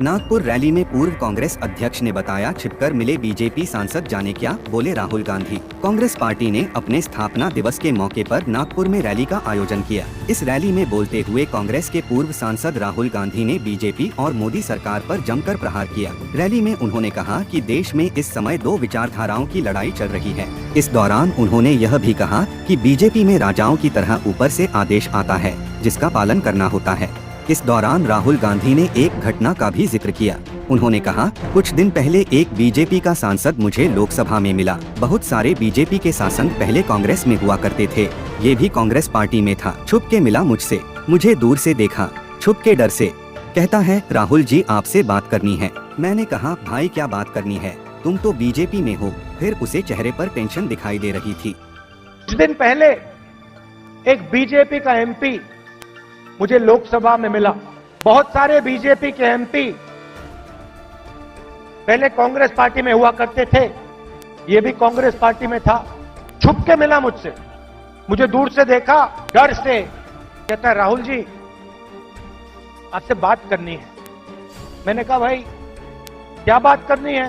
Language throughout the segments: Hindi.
नागपुर रैली में पूर्व कांग्रेस अध्यक्ष ने बताया, छिपकर मिले बीजेपी सांसद जाने क्या, बोले राहुल गांधी। कांग्रेस पार्टी ने अपने स्थापना दिवस के मौके पर नागपुर में रैली का आयोजन किया। इस रैली में बोलते हुए कांग्रेस के पूर्व सांसद राहुल गांधी ने बीजेपी और मोदी सरकार पर जमकर प्रहार किया। रैली में उन्होंने कहा कि देश में इस समय दो विचारधाराओं की लड़ाई चल रही है। इस दौरान उन्होंने यह भी कहा कि बीजेपी में राजाओं की तरह ऊपर से आदेश आता है, जिसका पालन करना होता है। इस दौरान राहुल गांधी ने एक घटना का भी जिक्र किया। उन्होंने कहा, कुछ दिन पहले एक बीजेपी का सांसद मुझे लोकसभा में मिला। बहुत सारे बीजेपी के सांसद पहले कांग्रेस में हुआ करते थे, ये भी कांग्रेस पार्टी में था। छुप के मिला मुझसे, मुझे दूर से देखा, छुप के डर से। कहता है, राहुल जी आपसे बात करनी है। मैंने कहा, भाई क्या बात करनी है, तुम तो बीजेपी में हो। फिर उसे चेहरे पर टेंशन दिखाई दे रही थी। कुछ दिन पहले एक बीजेपी का एमपी मुझे लोकसभा में मिला। बहुत सारे बीजेपी के एमपी पहले कांग्रेस पार्टी में हुआ करते थे, ये भी कांग्रेस पार्टी में था। छुप के मिला मुझसे, मुझे दूर से देखा, डर से। कहता है, राहुल जी आपसे बात करनी है। मैंने कहा, भाई क्या बात करनी है,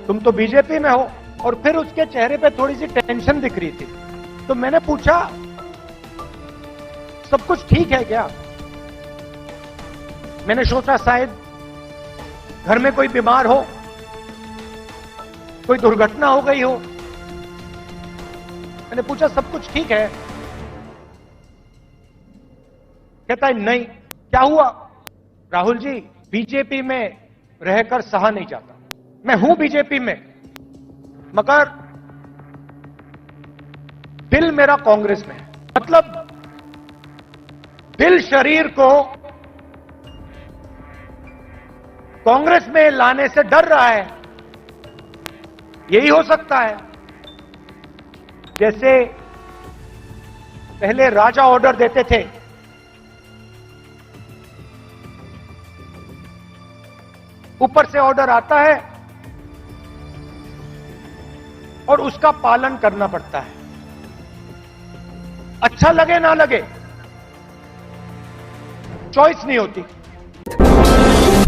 तुम तो बीजेपी में हो। और फिर उसके चेहरे पे थोड़ी सी टेंशन दिख रही थी। तो मैंने पूछा, सब कुछ ठीक है क्या? मैंने सोचा शायद घर में कोई बीमार हो, कोई दुर्घटना हो गई हो। मैंने पूछा, सब कुछ ठीक है? कहता है, नहीं। क्या हुआ? राहुल जी बीजेपी में रहकर सहा नहीं जाता। मैं हूं बीजेपी में, मगर दिल मेरा कांग्रेस में है। मतलब दिल शरीर को कांग्रेस में लाने से डर रहा है। यही हो सकता है। जैसे पहले राजा ऑर्डर देते थे, ऊपर से ऑर्डर आता है और उसका पालन करना पड़ता है, अच्छा लगे ना लगे, चॉइस नहीं होती।